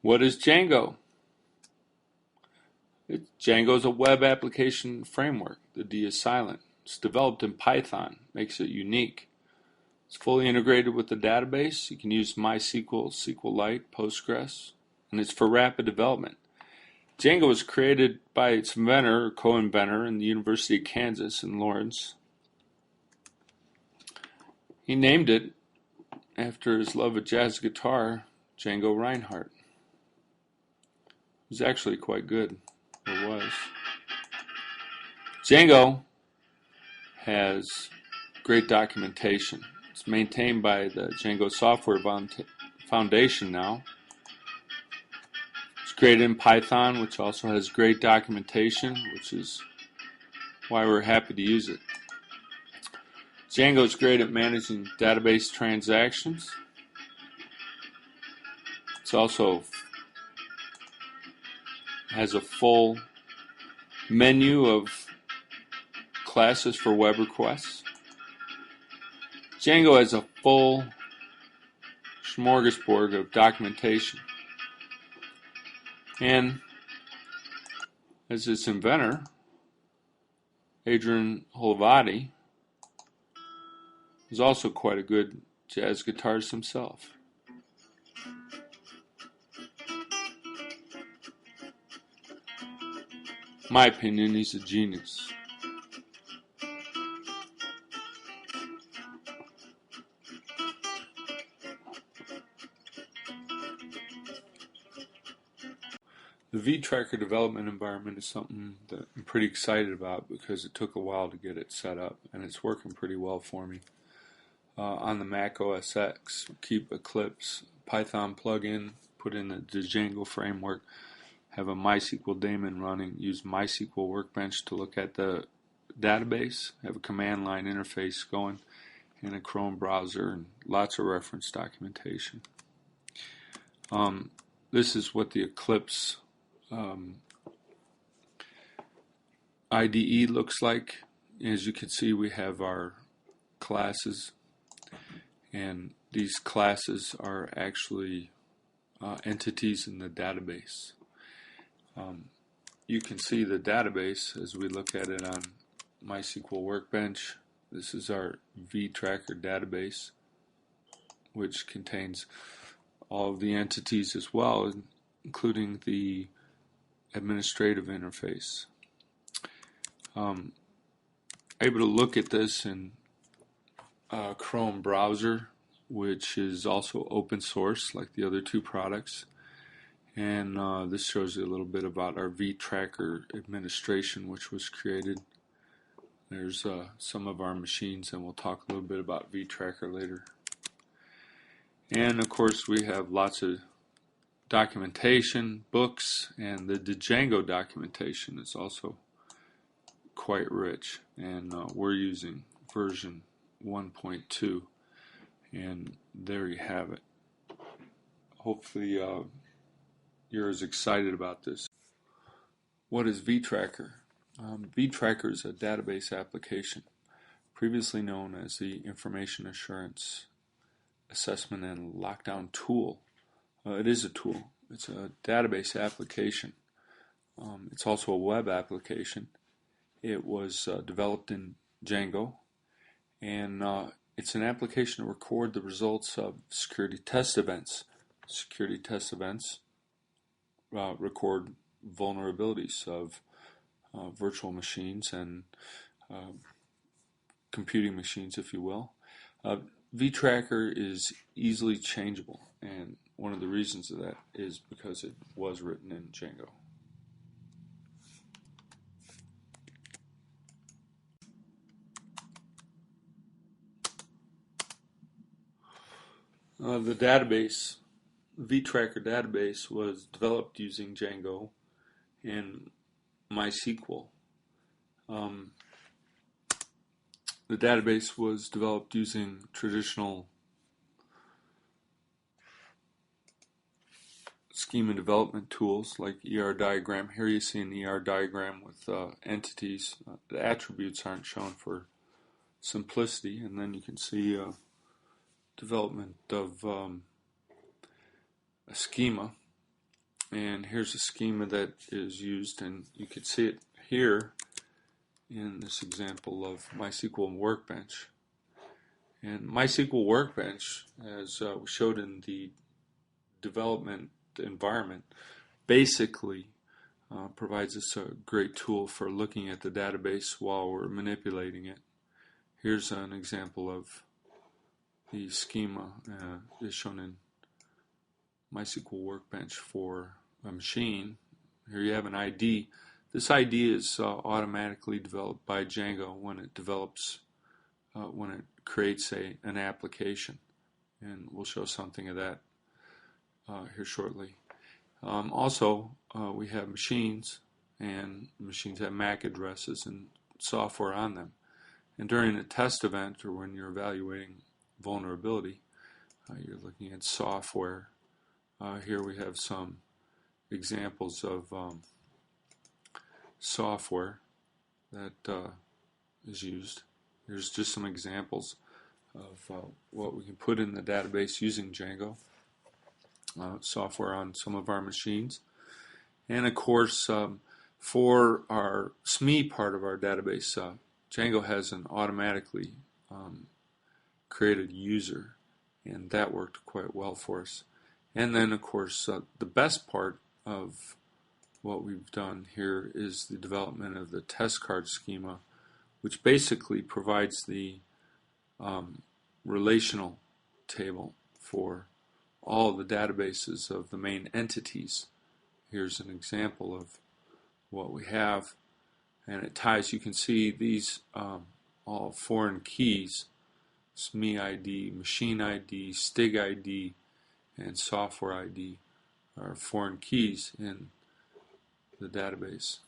What is Django? Django is a web application framework. The D is silent. It's developed in Python, makes it unique. It's fully integrated with the database. You can use MySQL, SQLite, Postgres, and it's for rapid development. Django was created by its inventor or co-inventor in the University of Kansas in Lawrence. He named it after his love of jazz guitar, Django Reinhardt. It was actually quite good. It was. Django has great documentation. It's maintained by the Django Software Foundation now. It's created in Python, which also has great documentation, which is why we're happy to use it. Django is great at managing database transactions. It's also has a full menu of classes for web requests. Django has a full smorgasbord of documentation. And as its inventor, Adrian Holovati, is also quite a good jazz guitarist himself. In my opinion, he's a genius. The Vtracker development environment is something that I'm pretty excited about because it took a while to get it set up, and it's working pretty well for me. On the Mac OS X, keep Eclipse, Python plugin, put in the Django framework, have a MySQL daemon running, use MySQL Workbench to look at the database, have a command line interface going, and a Chrome browser, and lots of reference documentation. This is what the Eclipse IDE looks like. As you can see, we have our classes, and these classes are actually entities in the database. You can see the database as we look at it on MySQL Workbench. This is our Vtracker database, which contains all of the entities as well, including the administrative interface. Able to look at this in Chrome browser, which is also open source like the other two products. And this shows you a little bit about our Vtracker administration, which was created. There's some of our machines, and we'll talk a little bit about Vtracker later. And of course, we have lots of documentation, books, and the Django documentation is also quite rich. And we're using version 1.2, and there you have it. Hopefully, you're as excited about this. What is Vtracker? Vtracker is a database application, previously known as the Information Assurance Assessment and Lockdown Tool. It is a tool. It's a database application. It's also a web application. It was developed in Django, and it's an application to record the results of security test events. Security test events record vulnerabilities of virtual machines and computing machines, if you will. Vtracker is easily changeable, and one of the reasons of that is because it was written in Django. The database, Vtracker database, was developed using Django and MySQL. The database was developed using traditional schema development tools like ER diagram. Here you see an ER diagram with entities. The attributes aren't shown for simplicity, and then you can see development of a schema And here's a schema that is used, and you can see it here in this example of MySQL Workbench. And MySQL Workbench, as we showed in the development environment, basically provides us a great tool for looking at the database while we're manipulating it. Here's an example of the schema is shown in MySQL Workbench for a machine. Here you have an ID. This ID is automatically developed by Django when it develops, when it creates an application, and we'll show something of that here shortly. Also, we have machines, and machines have MAC addresses and software on them. And during a test event, or when you're evaluating vulnerability, you're looking at software. Here we have some examples of software that is used. Here's just some examples of what we can put in the database using Django. Software on some of our machines. And of course, for our SME part of our database, Django has an automatically created user, and that worked quite well for us. And then of course, the best part of what we've done here is the development of the test card schema, which basically provides the relational table for all of the databases of the main entities. Here's an example of what we have, and it ties, you can see these all foreign keys, SME ID, machine ID, STIG ID, and software ID are foreign keys in the database.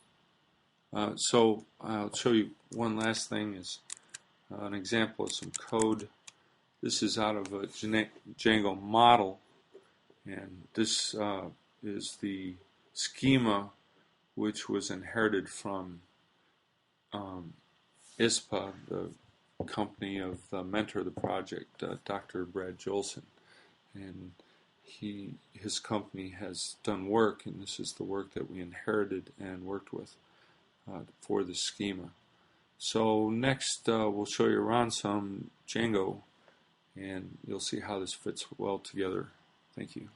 So I'll show you one last thing, is an example of some code. This is out of a Django model, and this is the schema which was inherited from ISPA, the company of the mentor of the project, Dr. Brad Jolson. And his company has done work, and this is the work that we inherited and worked with for the schema. So next we'll show you around some Django, and you'll see how this fits well together. Thank you.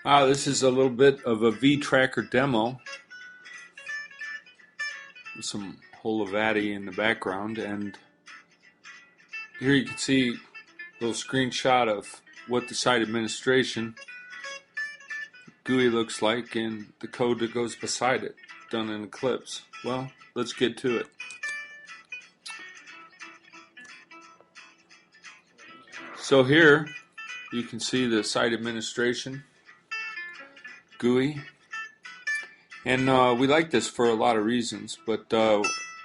This is a little bit of a Vtracker demo with some Holavati in the background, and here you can see a little screenshot of what the site administration GUI looks like and the code that goes beside it, done in Eclipse. Well, let's get to it. So here you can see the site administration GUI, and we like this for a lot of reasons, but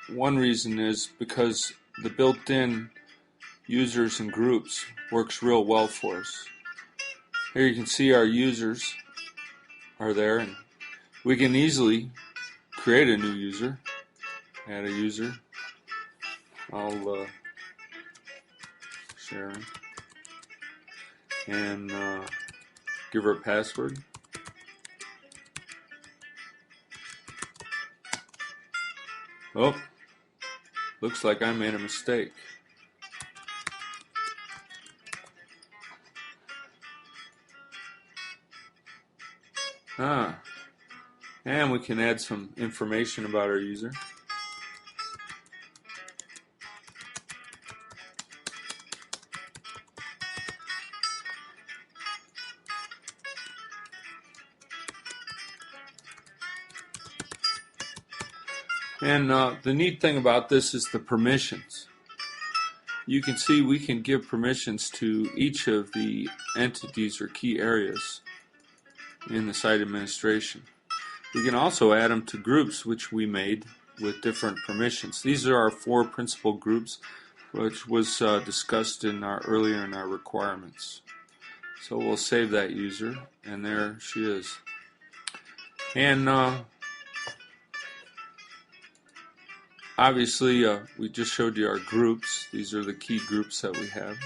one reason is because the built-in users and groups works real well for us. Here you can see our users are there, and we can easily create a new user, add a user. I'll share and give her a password. Oh, looks like I made a mistake. And we can add some information about our user. And the neat thing about this is the permissions. You can see we can give permissions to each of the entities or key areas in the site administration. We can also add them to groups which we made with different permissions. These are our 4 principal groups, which was discussed earlier in our requirements. So we'll save that user, and there she is. And obviously, we just showed you our groups. These are the key groups that we have.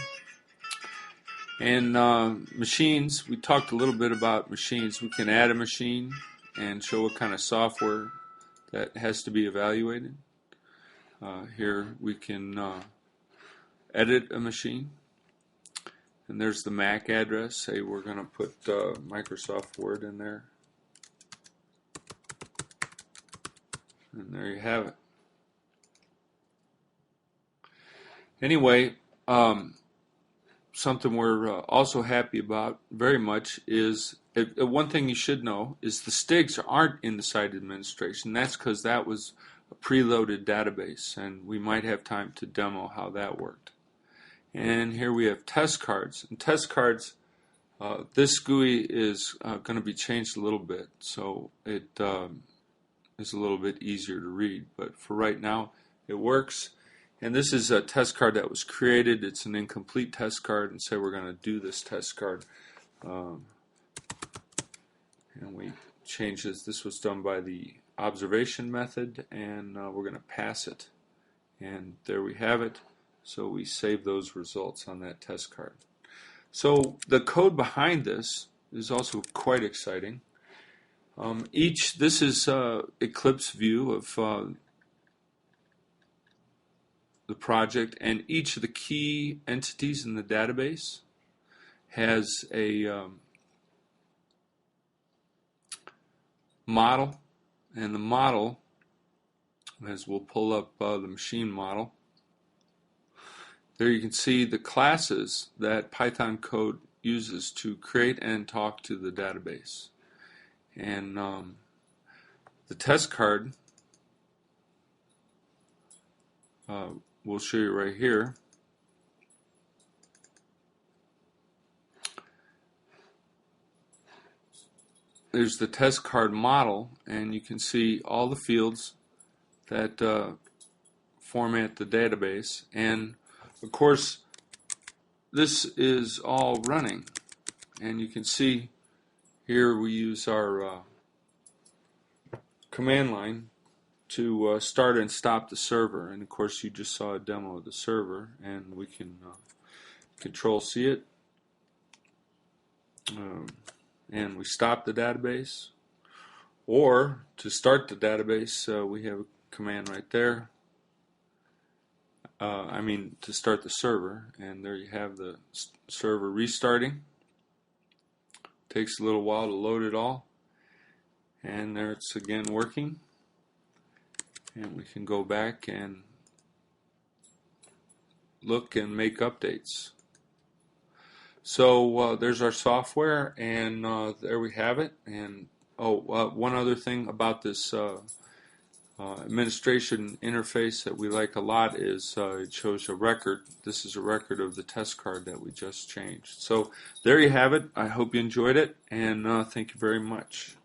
And machines, we talked a little bit about machines. We can add a machine and show what kind of software that has to be evaluated. Here we can edit a machine. And there's the MAC address. Say we're going to put Microsoft Word in there. And there you have it. Anyway, something we're also happy about very much is, one thing you should know is the STIGs aren't in the site administration. That's because that was a preloaded database, and we might have time to demo how that worked. And here we have test cards. And test cards, this GUI is going to be changed a little bit, so it is a little bit easier to read. But for right now, it works. And this is a test card that was created. It's an incomplete test card, and say we're going to do this test card. And we change this. This was done by the observation method, and we're going to pass it. And there we have it. So we save those results on that test card. So the code behind this is also quite exciting. This is Eclipse view of the project, and each of the key entities in the database has a model, and the model, as we'll pull up the machine model, there you can see the classes that Python code uses to create and talk to the database. And the test card we'll show you right here. There's the test card model, and you can see all the fields that format the database. And of course, this is all running, and you can see here we use our command line to start and stop the server. And of course, you just saw a demo of the server, and we can control C it, and we stop the database. Or to start the database, we have a command right there. To start the server, and there you have the server restarting. Takes a little while to load it all, and there it's again working. And we can go back and look and make updates. So there's our software, and there we have it. And one other thing about this administration interface that we like a lot is it shows a record. This is a record of the test card that we just changed. So there you have it. I hope you enjoyed it, and thank you very much.